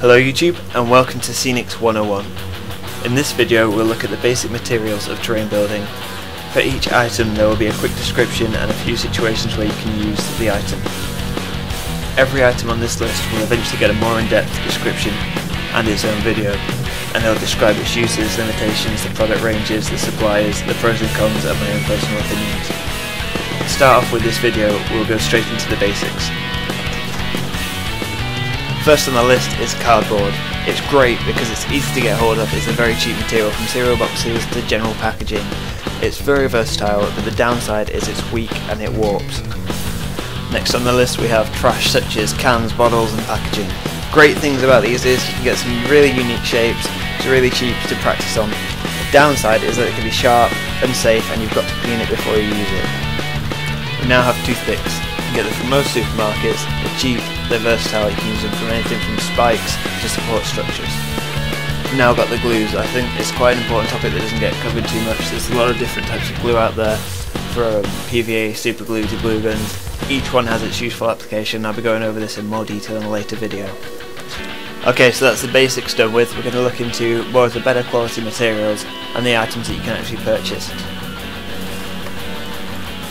Hello YouTube and welcome to Scenics 101. In this video we'll look at the basic materials of terrain building. For each item there will be a quick description and a few situations where you can use the item. Every item on this list will eventually get a more in-depth description and its own video, and they'll describe its uses, limitations, the product ranges, the suppliers, the pros and cons, and my own personal opinions. To start off with this video we'll go straight into the basics. First on the list is cardboard. It's great because it's easy to get hold of, it's a very cheap material from cereal boxes to general packaging. It's very versatile, but the downside is it's weak and it warps. Next on the list we have trash such as cans, bottles and packaging. Great things about these is you can get some really unique shapes, it's really cheap to practice on. The downside is that it can be sharp, unsafe and you've got to clean it before you use it. We now have toothpicks. You can get them from most supermarkets, they're cheap, they're versatile, you can use them from anything from spikes to support structures. We've now got the glues. I think it's quite an important topic that doesn't get covered too much. There's a lot of different types of glue out there, from PVA, super glue to glue guns. Each one has its useful application. I'll be going over this in more detail in a later video. Okay, so that's the basics done with. We're going to look into more of the better quality materials and the items that you can actually purchase.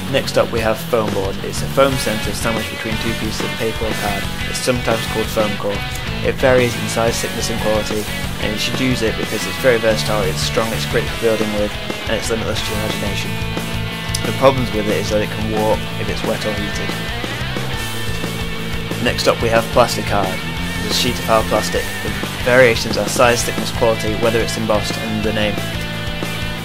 Next up we have Foamboard. It's a foam centre sandwiched between two pieces of paper or card. It's sometimes called foam core. It varies in size, thickness and quality, and you should use it because it's very versatile, it's strong, it's great for building with, and it's limitless to your imagination. The problems with it is that it can warp if it's wet or heated. Next up we have plasticard. It's a sheet of hard plastic. The variations are size, thickness, quality, whether it's embossed, and the name.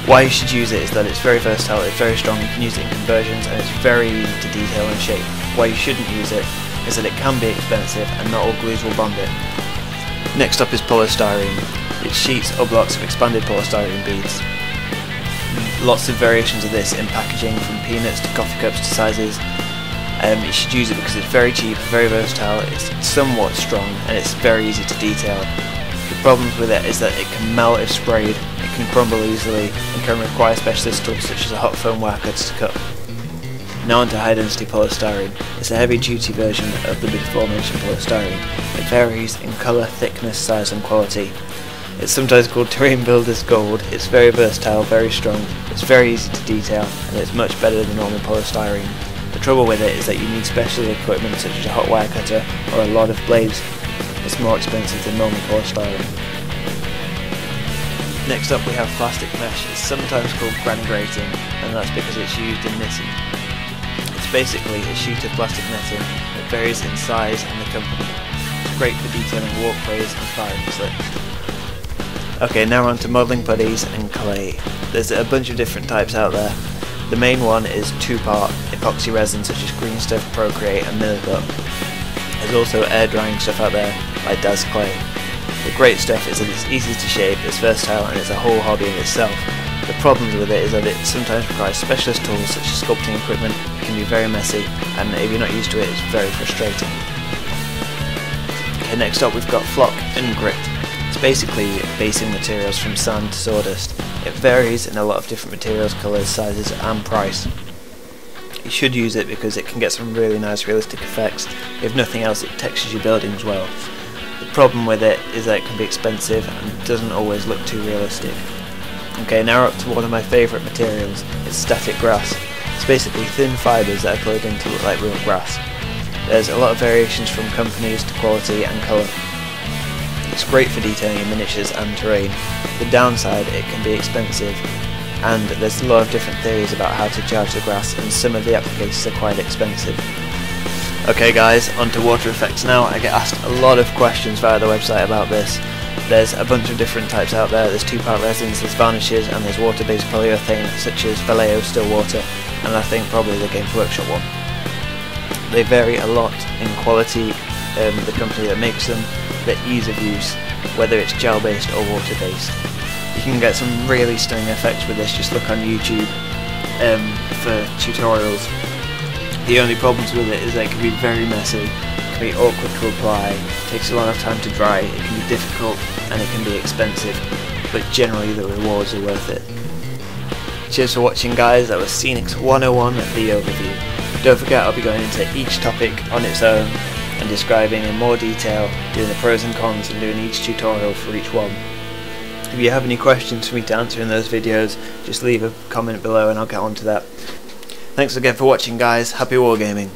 Why you should use it is that it's very versatile, it's very strong, you can use it in conversions and it's very easy to detail and shape. Why you shouldn't use it is that it can be expensive and not all glues will bond it. Next up is polystyrene. It's sheets or blocks of expanded polystyrene beads. Lots of variations of this in packaging, from peanuts to coffee cups to sizes. You should use it because it's very cheap, very versatile, it's somewhat strong and it's very easy to detail. The problems with it is that it can melt if sprayed, it can crumble easily, and can require specialist tools such as a hot foam wire cutter to cut. Now onto high density polystyrene. It's a heavy duty version of the before mentioned polystyrene. It varies in colour, thickness, size and quality. It's sometimes called terrain builder's gold. It's very versatile, very strong, it's very easy to detail, and it's much better than normal polystyrene. The trouble with it is that you need special equipment such as a hot wire cutter or a lot of blades. It's more expensive than normal polystyrene. Next up we have plastic mesh. It's sometimes called bran grating, and that's because it's used in knitting. It's basically a sheet of plastic netting that varies in size and the company. It's great for detailing walkways and firing slips. Okay, now on to modelling putties and clay. There's a bunch of different types out there. The main one is two-part epoxy resin such as Green Stuff, Procreate and Milliput. There's also air drying stuff out there like Das Clay. The great stuff is that it's easy to shape, it's versatile and it's a whole hobby in itself. The problems with it is that it sometimes requires specialist tools such as sculpting equipment, it can be very messy, and if you're not used to it it's very frustrating. Okay, next up we've got flock and grit. It's basically basing materials from sand to sawdust. It varies in a lot of different materials, colours, sizes and price. You should use it because it can get some really nice realistic effects. If nothing else it textures your buildings well. The problem with it is that it can be expensive and doesn't always look too realistic. Okay, now up to one of my favourite materials. It's static grass. It's basically thin fibres that are coloured in to look like real grass. There's a lot of variations from companies to quality and colour. It's great for detailing in miniatures and terrain. The downside, it can be expensive, and there's a lot of different theories about how to charge the grass, and some of the applications are quite expensive. Okay guys, on to water effects now. I get asked a lot of questions via the website about this. There's a bunch of different types out there. There's two-part resins, there's varnishes, and there's water-based polyurethane such as F.O.W still water, and I think probably the Games Workshop one. They vary a lot in quality, the company that makes them, the ease of use, whether it's gel-based or water-based. You can get some really stunning effects with this, just look on YouTube for tutorials. The only problems with it is that it can be very messy, it can be awkward to apply, it takes a lot of time to dry, it can be difficult and it can be expensive, but generally the rewards are worth it. Cheers for watching guys, that was Scenics 101, the overview. Don't forget I'll be going into each topic on its own and describing in more detail, doing the pros and cons and doing each tutorial for each one. If you have any questions for me to answer in those videos, just leave a comment below and I'll get on to that. Thanks again for watching guys, happy wargaming.